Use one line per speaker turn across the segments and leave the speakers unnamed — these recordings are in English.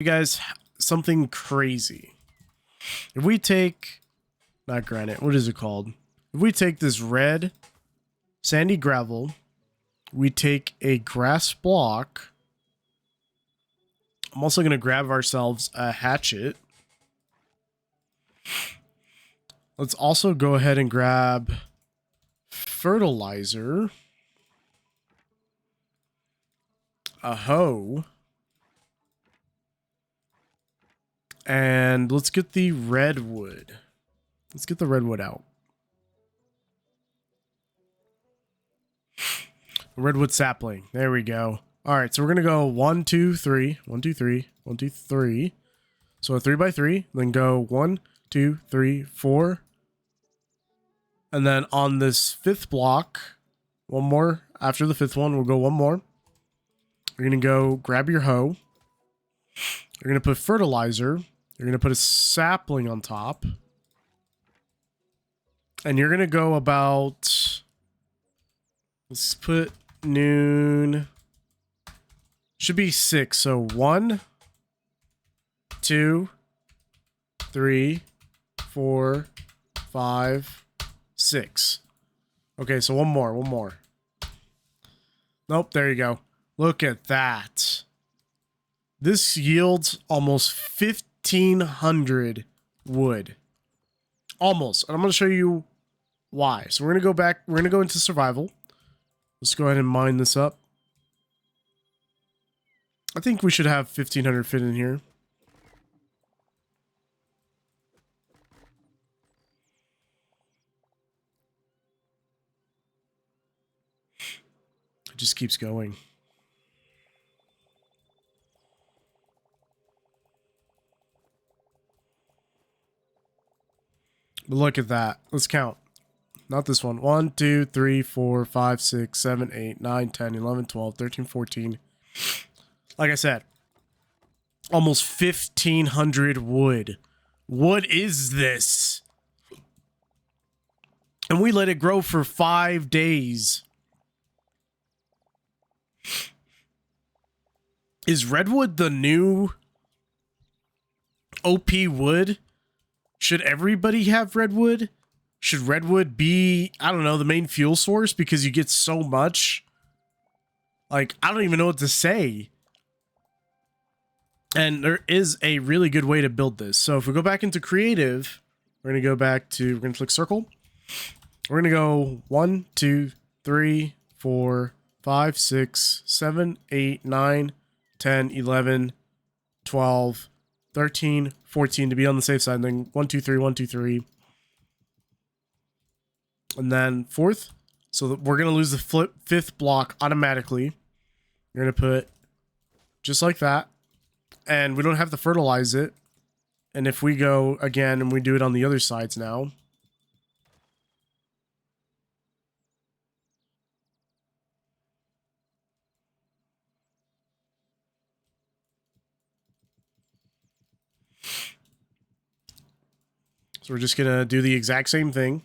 You guys, something crazy. If we take, not granite, what is it called? If we take this red sandy gravel, we take a grass block. I'm also going to grab ourselves a hatchet. Let's also go ahead and grab fertilizer, a hoe, and let's get the redwood. Let's get the redwood out. Redwood sapling. There we go. All right, so we're gonna go 1, 2, 3, 1, 2, 3, 1, 2, 3. So a 3 by 3. Then go 1, 2, 3, 4. And then on this fifth block, one more. After the fifth one, we'll go one more. You're gonna go grab your hoe. You're gonna put fertilizer. You're gonna put a sapling on top. And you're gonna go about, let's put noon. Should be 6. So 1, 2, 3, 4, 5, 6. Okay, so one more. Nope, there you go. Look at that. This yields almost 1,500 wood. Almost. And I'm going to show you why. So we're going to go back. We're going to go into survival. Let's go ahead and mine this up. I think we should have 1,500 fit in here. It just keeps going. But look at that. Let's count. Not this one. 1, 2, 3, 4, 5, 6, 7, 8, 9, 10, 11, 12, 13, 14. Like I said, almost 1,500 wood. What is this? And we let it grow for 5 days. Is redwood the new OP wood? Should everybody have redwood? Should redwood be, I don't know, the main fuel source because you get so much? Like, I don't even know what to say. And there is a really good way to build this. So if we go back into creative, we're going to go back to, we're going to click circle. We're going to go 1, 2, 3, 4, 5, 6, 7, 8, 9, 10, 11, 12, 13, 14 to be on the safe side. And then 1, 2, 3, 1, 2, 3. And then fourth. So that we're going to lose the fifth block automatically. You're going to put just like that. And we don't have to fertilize it. And if we go again and we do it on the other sides now. So we're just going to do the exact same thing.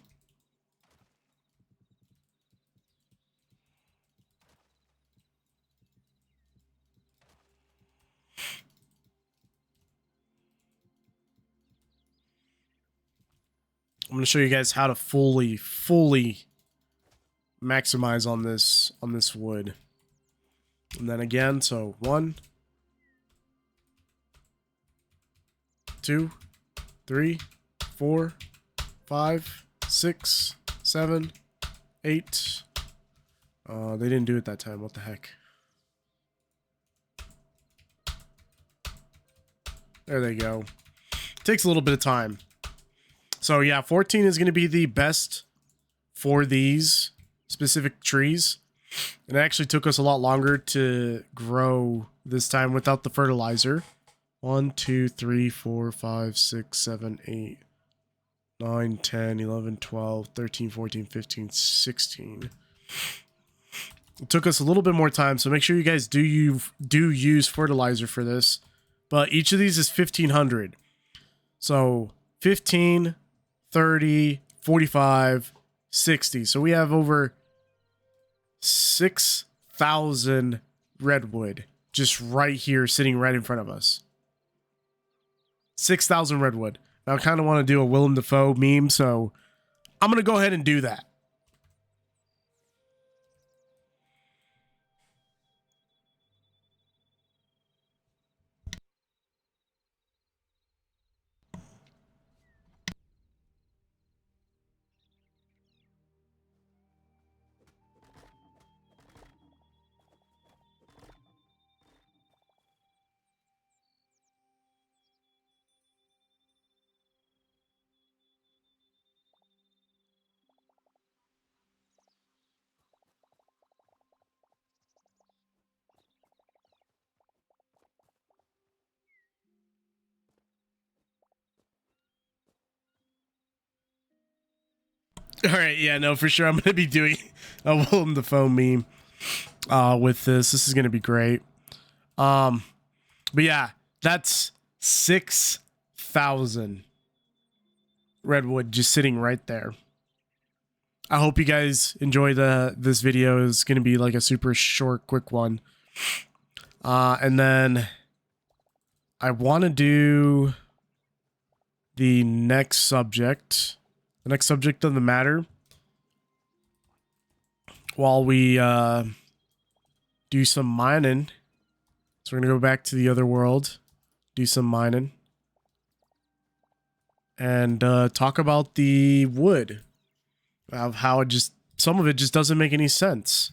I'm going to show you guys how to fully maximize on this wood. And then again, so 1, 2, 3, 4, 5, 6, 7, 8. They didn't do it that time. What the heck? There they go. Takes a little bit of time. So yeah, 14 is going to be the best for these specific trees. It actually took us a lot longer to grow this time without the fertilizer. 1, 2, 3, 4, 5, 6, 7, 8, 9, 10, 11, 12, 13, 14, 15, 16. It took us a little bit more time, so make sure you guys do use fertilizer for this. But each of these is 1,500. So 15, 30, 45, 60. So we have over 6,000 redwood just right here sitting right in front of us. 6,000 redwood. Now I kind of want to do a Willem Dafoe meme, so I'm going to go ahead and do that. All right, yeah, no, for sure. I'm going to be doing a Willem Dafoe meme with this. This is going to be great. But yeah, that's 6,000 redwood just sitting right there. I hope you guys enjoy this video. It's going to be like a super short, quick one. And then I want to do the next subject. The next subject of the matter, while we do some mining. So we're going to go back to the other world, do some mining, and talk about the wood, of how it just, some of it just doesn't make any sense.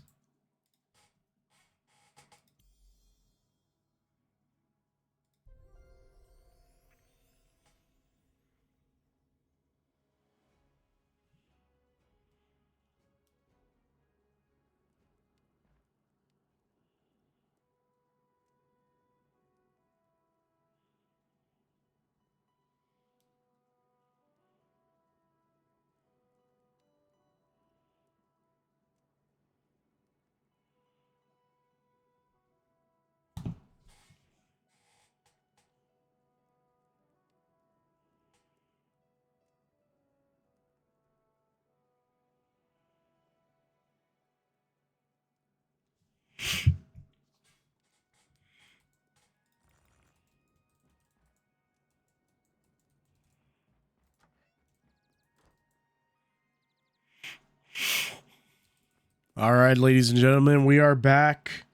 All right, ladies and gentlemen, we are back.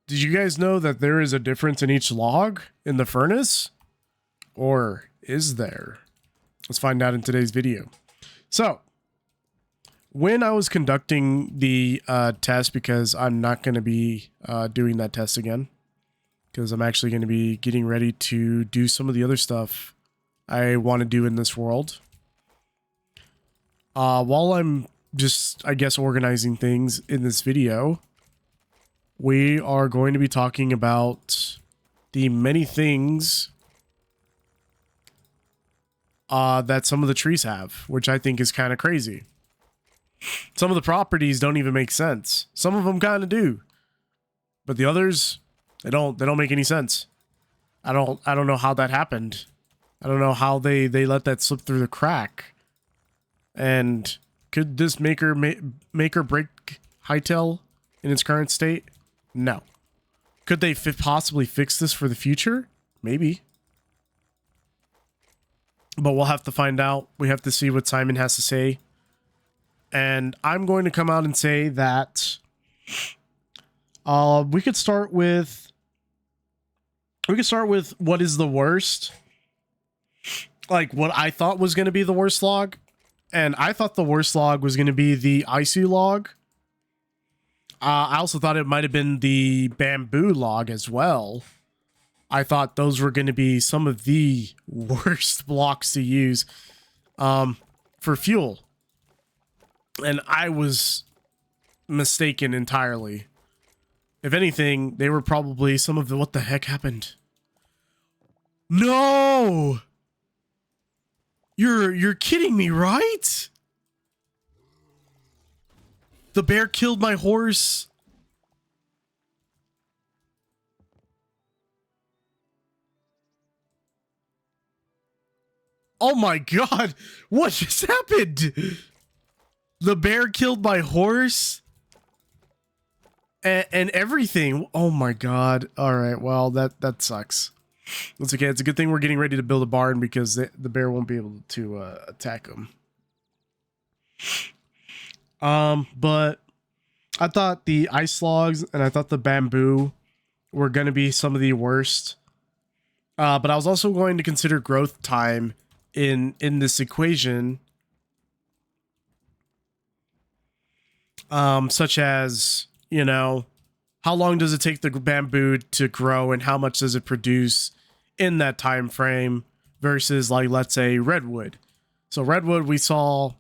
Did you guys know that there is a difference in each log in the furnace? Or is there? Let's find out in today's video. So, when I was conducting the test, because I'm not going to be doing that test again, because I'm actually going to be getting ready to do some of the other stuff I want to do in this world. While I'm just, I guess, organizing things in this video, we are going to be talking about the many things that some of the trees have, which I think is kind of crazy. Some of the properties don't even make sense. Some of them kind of do, but the others, they don't make any sense. I don't know how that happened. I don't know how they let that slip through the crack. And could this make or break Hytale in its current state? No. Could they possibly fix this for the future? Maybe. But we'll have to find out. We have to see what Simon has to say. And I'm going to come out and say that we could start with what is the worst. Like what I thought was going to be the worst log. And I thought the worst log was going to be the icy log. I also thought it might have been the bamboo log as well. I thought those were going to be some of the worst blocks to use for fuel. And I was mistaken entirely. If anything, they were probably some of the... What the heck happened? No! You're kidding me, right? The bear killed my horse. Oh my god, what just happened? The bear killed my horse and everything. Oh my god. All right, well, that sucks. That's okay. It's a good thing we're getting ready to build a barn because the bear won't be able to attack them. But I thought the ice logs and I thought the bamboo were going to be some of the worst. But I was also going to consider growth time in this equation. Such as, you know, how long does it take the bamboo to grow and how much does it produce in that time frame versus, like, let's say redwood. So redwood we saw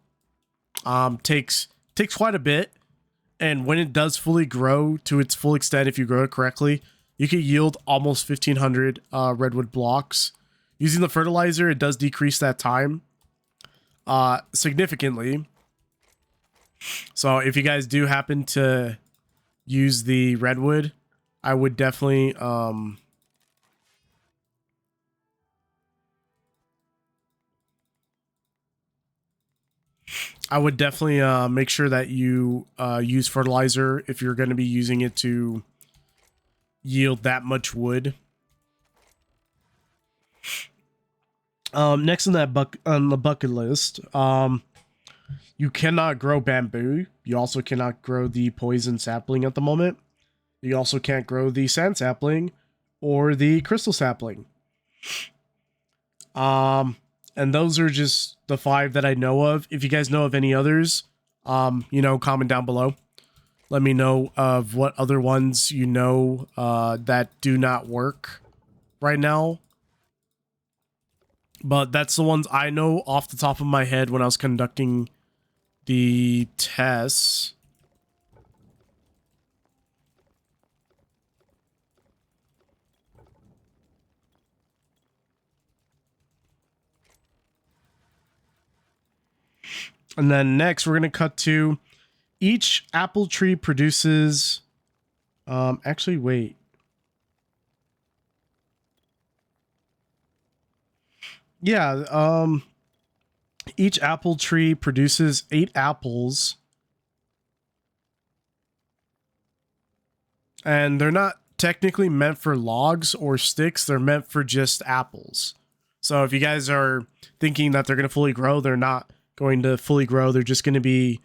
takes quite a bit, and when it does fully grow to its full extent, if you grow it correctly, you can yield almost 1,500 redwood blocks. Using the fertilizer, it does decrease that time significantly. So if you guys do happen to use the redwood, I would definitely make sure that you use fertilizer if you're going to be using it to yield that much wood. Next on the bucket list, you cannot grow bamboo. You also cannot grow the poison sapling at the moment. You also can't grow the sand sapling or the crystal sapling. And those are just the 5 that I know of. If you guys know of any others, you know, comment down below. Let me know of what other ones you know that do not work right now. But that's the ones I know off the top of my head when I was conducting the tests. And then next, we're going to cut to each apple tree produces... actually, wait. Yeah, each apple tree produces 8 apples. And they're not technically meant for logs or sticks. They're meant for just apples. So if you guys are thinking that they're going to fully grow, they're not going to fully grow. They're just going to be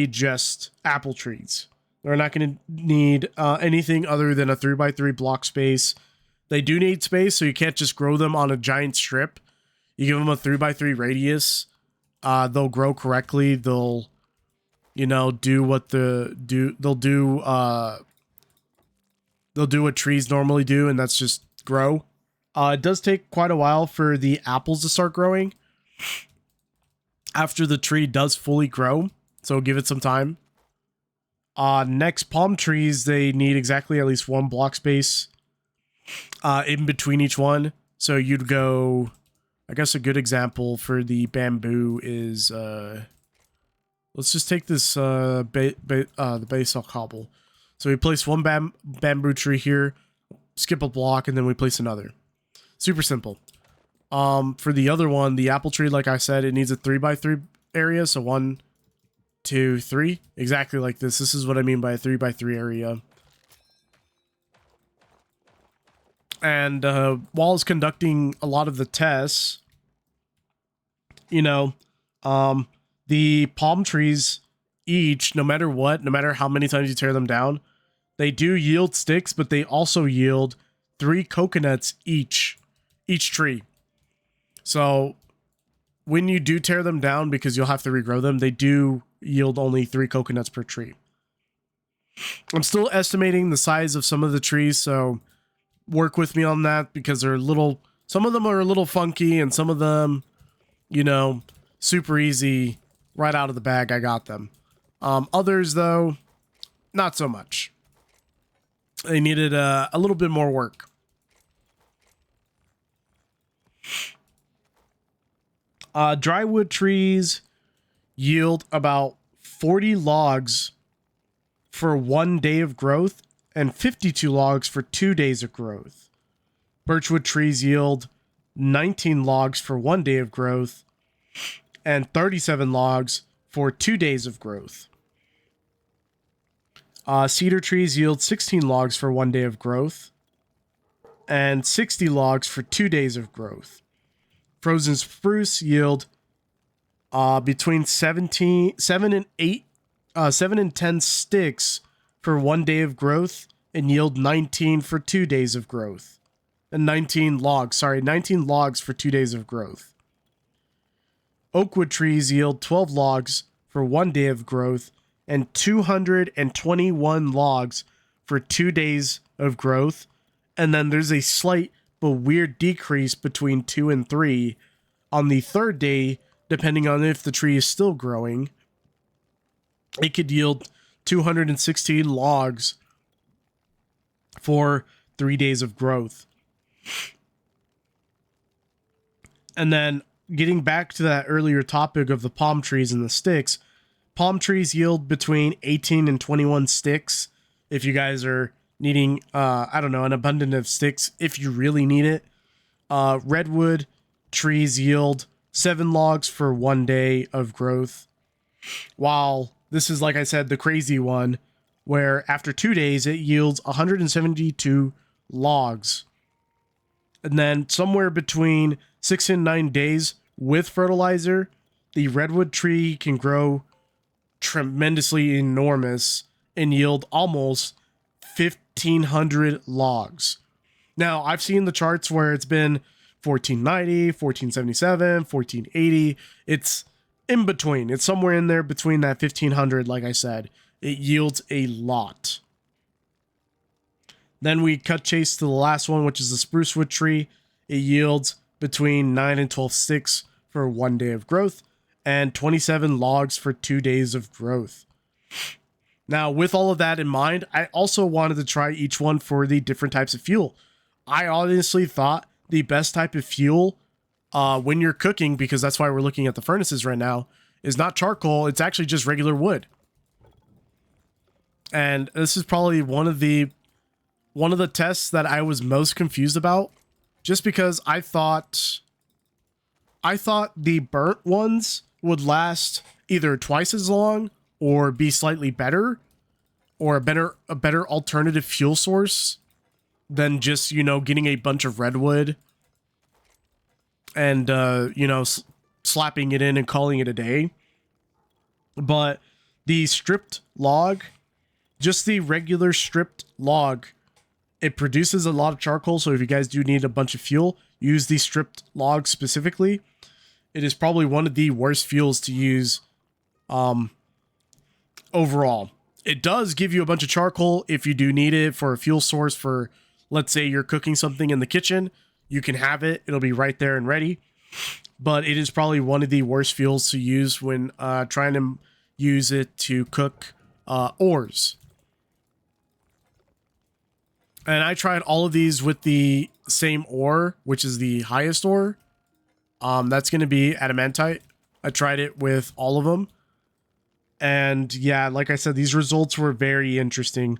just apple trees. They're not going to need anything other than a 3x3 block space. They do need space, so you can't just grow them on a giant strip. You give them a 3x3 radius, they'll grow correctly. They'll, you know, do what they'll do what trees normally do, and that's just grow. It does take quite a while for the apples to start growing after the tree does fully grow, so give it some time. Next, palm trees, they need exactly at least 1 block space in between each one. So you'd go, I guess a good example for the bamboo is, let's just take this the basal cobble. So we place one bamboo tree here, skip a block, and then we place another. Super simple. For the other one, the apple tree, like I said, it needs a 3x3 area. So 1, 2, 3, exactly like this. This is what I mean by a 3x3 area. And while I was conducting a lot of the tests, you know, the palm trees each, no matter what, no matter how many times you tear them down, they do yield sticks, but they also yield 3 coconuts each tree. So when you do tear them down, because you'll have to regrow them, they do yield only 3 coconuts per tree. I'm still estimating the size of some of the trees, so work with me on that, because they're some of them are a little funky, and some of them, you know, super easy right out of the bag. I got them. Others, though, not so much. They needed a little bit more work. Drywood trees yield about 40 logs for 1 day of growth and 52 logs for 2 days of growth. Birchwood trees yield 19 logs for 1 day of growth and 37 logs for 2 days of growth. Cedar trees yield 16 logs for 1 day of growth and 60 logs for 2 days of growth. Frozen spruce yield between 7 and 10 sticks for 1 day of growth and yield 19 for 2 days of growth. And 19 logs for 2 days of growth. Oakwood trees yield 12 logs for 1 day of growth and 221 logs for 2 days of growth. And then there's a slight but weird decrease between 2 and 3 on the third day, depending on if the tree is still growing. It could yield 216 logs for 3 days of growth. And then getting back to that earlier topic of the palm trees and the sticks, palm trees yield between 18 and 21 sticks if you guys are needing, an abundance of sticks if you really need it. Redwood trees yield 7 logs for 1 day of growth. While this is, like I said, the crazy one, where after 2 days it yields 172 logs. And then somewhere between 6 and 9 days with fertilizer, the redwood tree can grow tremendously enormous and yield almost 1,500 logs. Now, I've seen the charts where it's been 1490, 1477, 1480. It's in between. It's somewhere in there between that 1,500, like I said. It yields a lot. Then we cut chase to the last one, which is the spruce wood tree. It yields between 9 and 12 sticks for 1 day of growth and 27 logs for 2 days of growth. Now, with all of that in mind, I also wanted to try each one for the different types of fuel. I honestly thought the best type of fuel when you're cooking, because that's why we're looking at the furnaces right now, is not charcoal. It's actually just regular wood. And this is probably one of the tests that I was most confused about, just because I thought the burnt ones would last either twice as long or be slightly better, or a better alternative fuel source than just, getting a bunch of redwood and slapping it in and calling it a day. But the stripped log, just the regular stripped log, it produces a lot of charcoal. So if you guys do need a bunch of fuel, use the stripped log specifically. It is probably one of the worst fuels to use overall. It does give you a bunch of charcoal if you do need it for a fuel source. For, let's say you're cooking something in the kitchen, you can have it. It'll be right there and ready. But it is probably one of the worst fuels to use when trying to use it to cook ores. And I tried all of these with the same ore, which is the highest ore. That's going to be adamantite. I tried it with all of them. And yeah, like I said, these results were very interesting.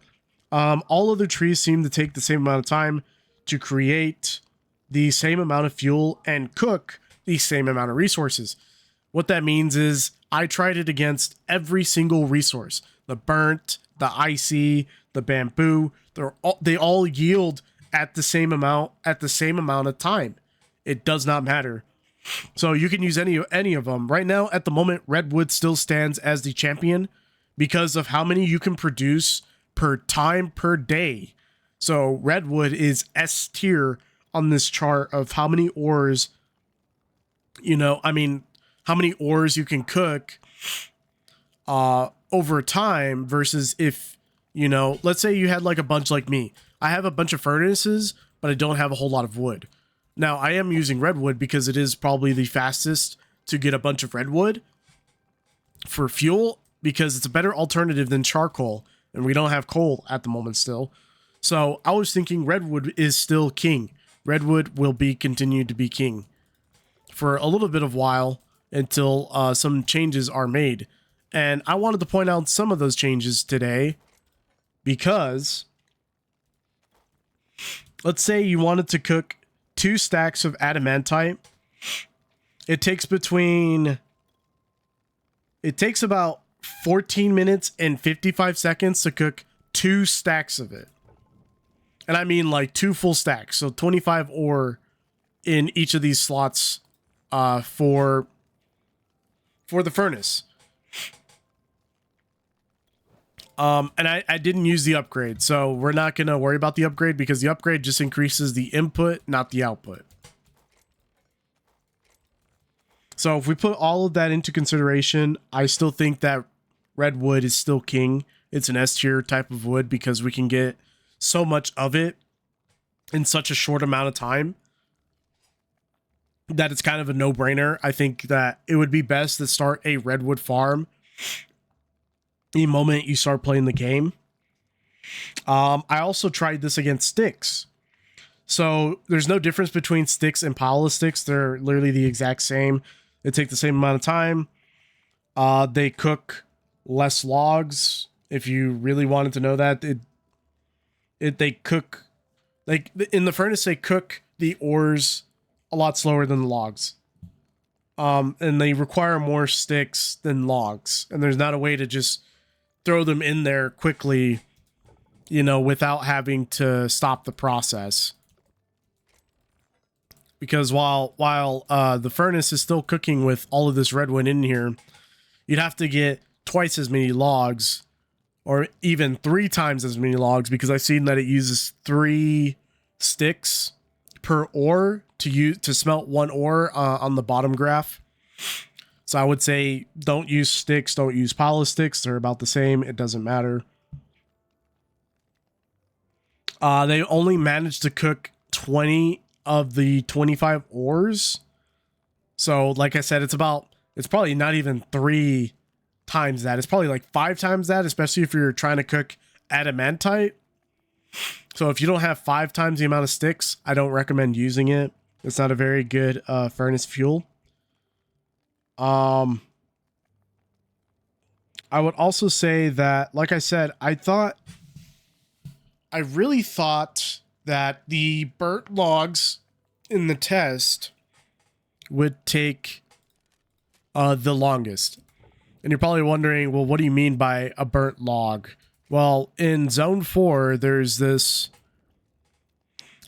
All of the trees seem to take the same amount of time to create the same amount of fuel and cook the same amount of resources. What that means is I tried it against every single resource. The burnt, the icy, the bamboo, they all yield at the same amount of time. It does not matter. So you can use any of them. Right now, at the moment, redwood still stands as the champion because of how many you can produce per day. So redwood is S tier on this chart of how many ores, how many ores you can cook over time versus if, let's say you had like a bunch like me. I have a bunch of furnaces, but I don't have a whole lot of wood. Now, I am using redwood because it is probably the fastest to get a bunch of redwood for fuel, because it's a better alternative than charcoal, and we don't have coal at the moment still. So I was thinking redwood is still king. Redwood will continue to be king for a little bit of while until some changes are made. And I wanted to point out some of those changes today, because let's say you wanted to cook 2 stacks of adamantite. It takes about 14 minutes and 55 seconds to cook 2 stacks of it. And I mean like 2 full stacks. So 25 ore in each of these slots for the furnace. And I didn't use the upgrade, so we're not going to worry about the upgrade because the upgrade just increases the input, not the output. So if we put all of that into consideration, I still think that redwood is still king. It's an S tier type of wood because we can get so much of it in such a short amount of time that it's kind of a no-brainer. I think that it would be best to start a redwood farm the moment you start playing the game. I also tried this against sticks. So there's no difference between sticks and pile of sticks. They're literally the exact same. They take the same amount of time. They cook less logs. If you really wanted to know that, they cook, like in the furnace, they cook the ores a lot slower than the logs. And they require more sticks than logs. And there's not a way to just throw them in there quickly, you know, without having to stop the process. Because while the furnace is still cooking with all of this redwood in here, you'd have to get twice as many logs, or even 3 times as many logs, because I've seen that it uses 3 sticks per ore to smelt 1 ore on the bottom graph. So I would say don't use sticks, don't use pile of sticks. They're about the same. It doesn't matter. They only managed to cook 20 of the 25 ores. So like I said, it's probably not even 3 times that. It's probably like 5 times that, especially if you're trying to cook adamantite. So if you don't have 5 times the amount of sticks, I don't recommend using it. It's not a very good furnace fuel. I would also say that, like I said, I really thought that the burnt logs in the test would take the longest. And you're probably wondering, well, what do you mean by a burnt log? Well, in Zone 4, there's this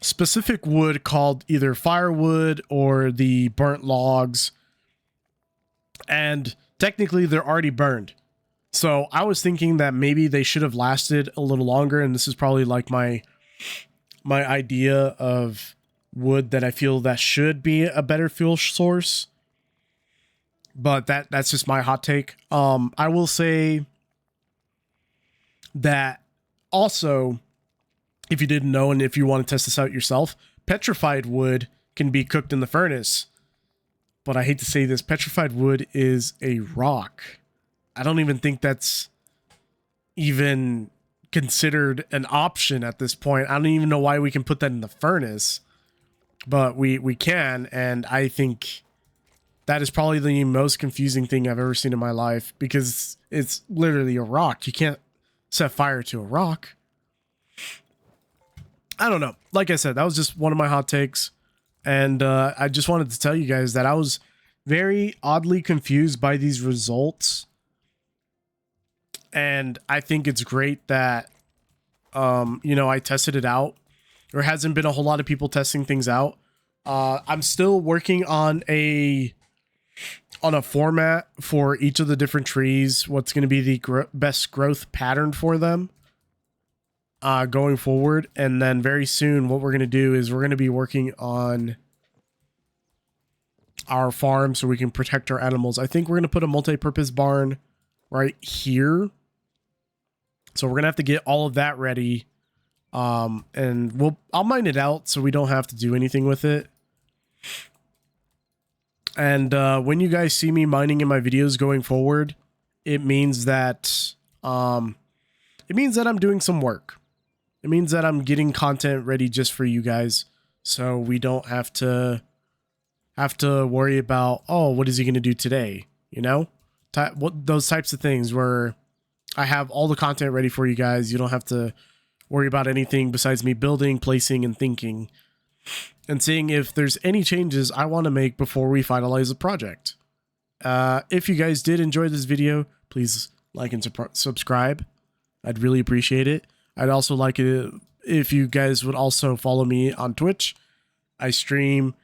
specific wood called either firewood or the burnt logs. And technically, they're already burned. So I was thinking that maybe they should have lasted a little longer. And this is probably like my idea of wood that I feel that should be a better fuel source. But that's just my hot take. I will say that also, if you didn't know and if you want to test this out yourself, petrified wood can be cooked in the furnace. But I hate to say this, petrified wood is a rock. I don't even think that's even considered an option at this point. I don't even know why we can put that in the furnace, but we can, and I think that is probably the most confusing thing I've ever seen in my life, because it's literally a rock. You can't set fire to a rock. I don't know. Like I said, that was just one of my hot takes. And I just wanted to tell you guys that I was very oddly confused by these results. And I think it's great that, I tested it out. There hasn't been a whole lot of people testing things out. I'm still working on a format for each of the different trees. What's going to be the best growth pattern for them going forward. And then very soon, what we're going to do is we're going to be working on our farm so we can protect our animals. I think we're going to put a multi-purpose barn right here. So we're going to have to get all of that ready. And I'll mine it out so we don't have to do anything with it. And when you guys see me mining in my videos going forward, it means that I'm doing some work. It means that I'm getting content ready just for you guys, so we don't have to worry about, oh, what is he going to do today? You know, those types of things where I have all the content ready for you guys. You don't have to worry about anything besides me building, placing, and thinking, and seeing if there's any changes I want to make before we finalize the project. If you guys did enjoy this video, please like and subscribe. I'd really appreciate it. I'd also like it if you guys would also follow me on Twitch. I stream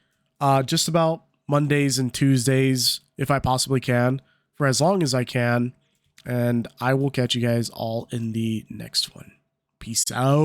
just about Mondays and Tuesdays, if I possibly can, for as long as I can. And I will catch you guys all in the next one. Peace out.